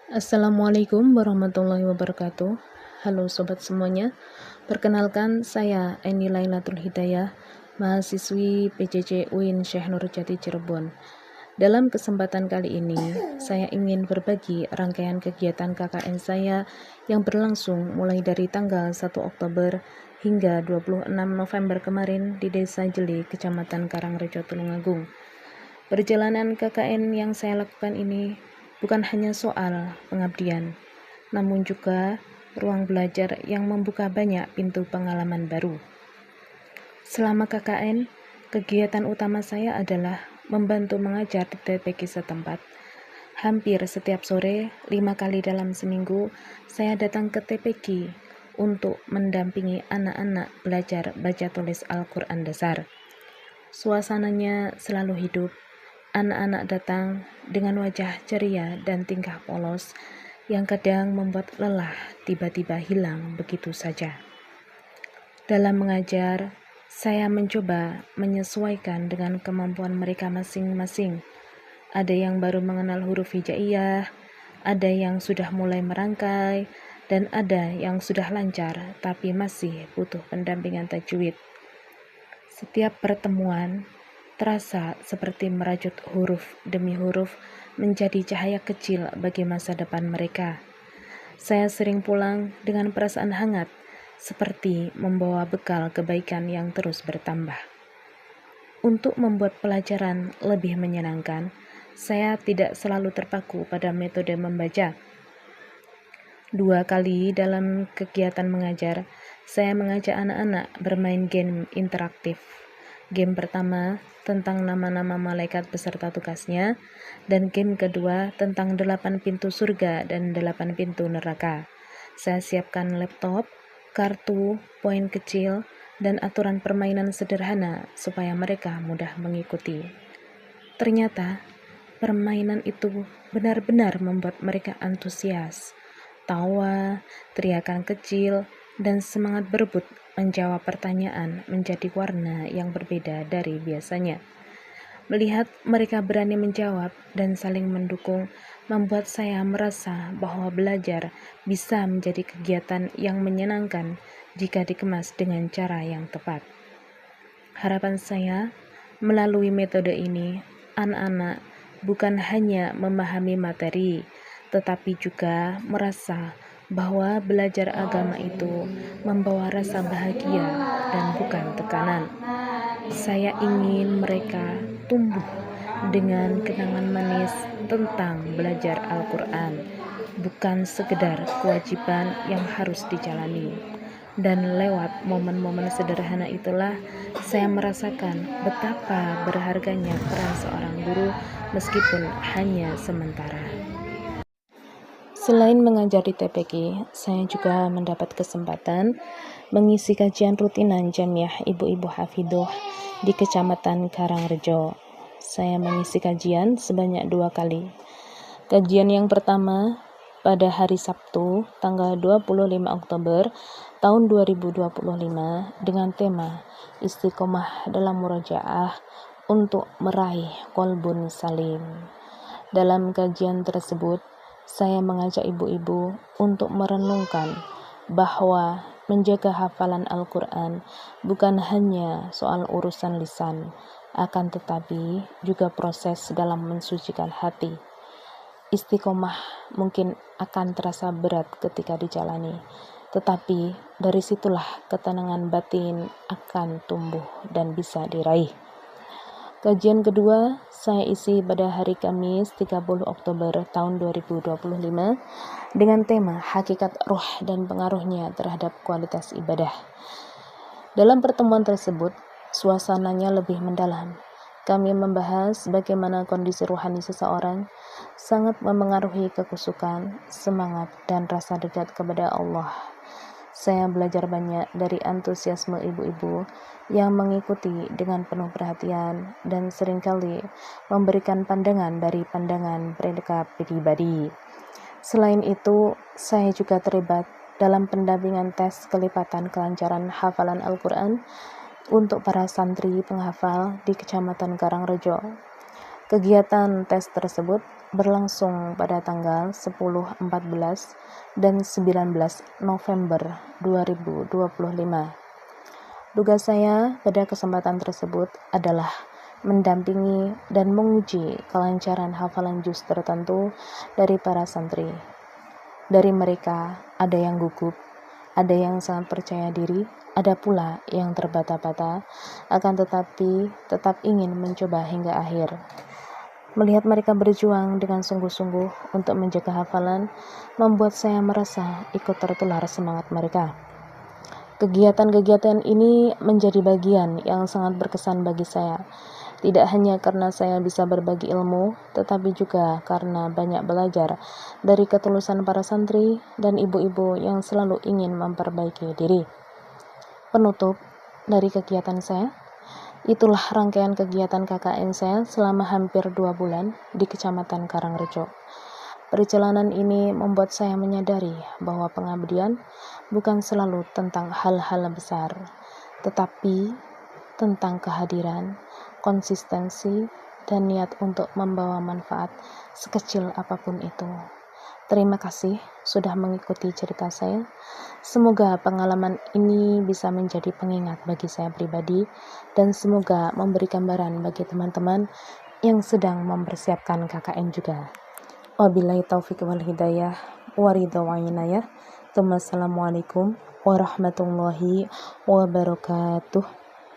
Assalamualaikum warahmatullahi wabarakatuh. Halo sobat semuanya. Perkenalkan saya Eni Lailatul Hidayah, mahasiswi PJJ UIN Syekh Nurjati Cirebon. Dalam kesempatan kali ini, saya ingin berbagi rangkaian kegiatan KKN saya yang berlangsung mulai dari tanggal 1 Oktober hingga 26 November kemarin di Desa Jeli, Kecamatan Karangrejo, Tulungagung. Perjalanan KKN yang saya lakukan ini bukan hanya soal pengabdian, namun juga ruang belajar yang membuka banyak pintu pengalaman baru. Selama KKN, kegiatan utama saya adalah membantu mengajar di TPQ setempat. Hampir setiap sore, 5 kali dalam seminggu, saya datang ke TPQ untuk mendampingi anak-anak belajar baca tulis Al-Quran dasar. Suasananya selalu hidup. Anak-anak datang dengan wajah ceria dan tingkah polos yang kadang membuat lelah tiba-tiba hilang begitu saja. Dalam mengajar, saya mencoba menyesuaikan dengan kemampuan mereka masing-masing. Ada yang baru mengenal huruf hijaiyah, ada yang sudah mulai merangkai, dan ada yang sudah lancar tapi masih butuh pendampingan tajwid. Setiap pertemuan terasa seperti merajut huruf demi huruf menjadi cahaya kecil bagi masa depan mereka. Saya sering pulang dengan perasaan hangat, seperti membawa bekal kebaikan yang terus bertambah. Untuk membuat pelajaran lebih menyenangkan, saya tidak selalu terpaku pada metode membaca. 2 kali dalam kegiatan mengajar, saya mengajak anak-anak bermain game interaktif. Game pertama tentang nama-nama malaikat beserta tugasnya, dan game kedua tentang 8 pintu surga dan 8 pintu neraka. Saya siapkan laptop, kartu, poin kecil, dan aturan permainan sederhana supaya mereka mudah mengikuti. Ternyata, permainan itu benar-benar membuat mereka antusias. Tawa, teriakan kecil, dan semangat berebut menjawab pertanyaan menjadi warna yang berbeda dari biasanya. Melihat mereka berani menjawab dan saling mendukung membuat saya merasa bahwa belajar bisa menjadi kegiatan yang menyenangkan jika dikemas dengan cara yang tepat. Harapan saya, melalui metode ini, anak-anak bukan hanya memahami materi, tetapi juga merasa bahwa belajar agama itu membawa rasa bahagia dan bukan tekanan. Saya ingin mereka tumbuh dengan kenangan manis tentang belajar Al-Quran, bukan sekedar kewajiban yang harus dijalani. Dan lewat momen-momen sederhana itulah saya merasakan betapa berharganya peran seorang guru meskipun hanya sementara. Selain mengajar di TPQ, saya juga mendapat kesempatan mengisi kajian rutinan Jamiah Ibu-Ibu Hafidhoh di Kecamatan Karangrejo. Saya mengisi kajian sebanyak 2 kali. Kajian yang pertama pada hari Sabtu, tanggal 25 Oktober tahun 2025 dengan tema Istiqomah dalam Murojaah untuk meraih Qalbun Salim. Dalam kajian tersebut, saya mengajak ibu-ibu untuk merenungkan bahwa menjaga hafalan Al-Quran bukan hanya soal urusan lisan, akan tetapi juga proses dalam mensucikan hati. Istiqomah mungkin akan terasa berat ketika dijalani, tetapi dari situlah ketenangan batin akan tumbuh dan bisa diraih. Kajian kedua saya isi pada hari Kamis 30 Oktober tahun 2025 dengan tema Hakikat Ruh dan Pengaruhnya Terhadap Kualitas Ibadah. Dalam pertemuan tersebut, suasananya lebih mendalam. Kami membahas bagaimana kondisi rohani seseorang sangat memengaruhi kekusukan, semangat, dan rasa dekat kepada Allah. Saya belajar banyak dari antusiasme ibu-ibu yang mengikuti dengan penuh perhatian dan seringkali memberikan pandangan dari pandangan mereka pribadi. Selain itu, saya juga terlibat dalam pendampingan tes kelipatan kelancaran hafalan Al-Quran untuk para santri penghafal di Kecamatan Karangrejo. Kegiatan tes tersebut berlangsung pada tanggal 10, 14, dan 19 November 2025. Tugas saya pada kesempatan tersebut adalah mendampingi dan menguji kelancaran hafalan juz tertentu dari para santri. Dari mereka, ada yang gugup, ada yang sangat percaya diri, ada pula yang terbata-bata, akan tetapi tetap ingin mencoba hingga akhir. Melihat mereka berjuang dengan sungguh-sungguh untuk menjaga hafalan, membuat saya merasa ikut tertular semangat mereka. Kegiatan-kegiatan ini menjadi bagian yang sangat berkesan bagi saya. Tidak hanya karena saya bisa berbagi ilmu, tetapi juga karena banyak belajar dari ketulusan para santri dan ibu-ibu yang selalu ingin memperbaiki diri. Penutup dari kegiatan saya, itulah rangkaian kegiatan KKN saya selama hampir 2 bulan di Kecamatan Karangrejo. Perjalanan ini membuat saya menyadari bahwa pengabdian bukan selalu tentang hal-hal besar, tetapi tentang kehadiran, konsistensi, dan niat untuk membawa manfaat sekecil apapun itu. Terima kasih sudah mengikuti cerita saya. Semoga pengalaman ini bisa menjadi pengingat bagi saya pribadi dan semoga memberi gambaran bagi teman-teman yang sedang mempersiapkan KKN juga. Wabillahi taufiq wal hidayah waridha wa inayah. Assalamualaikum warahmatullahi wabarakatuh.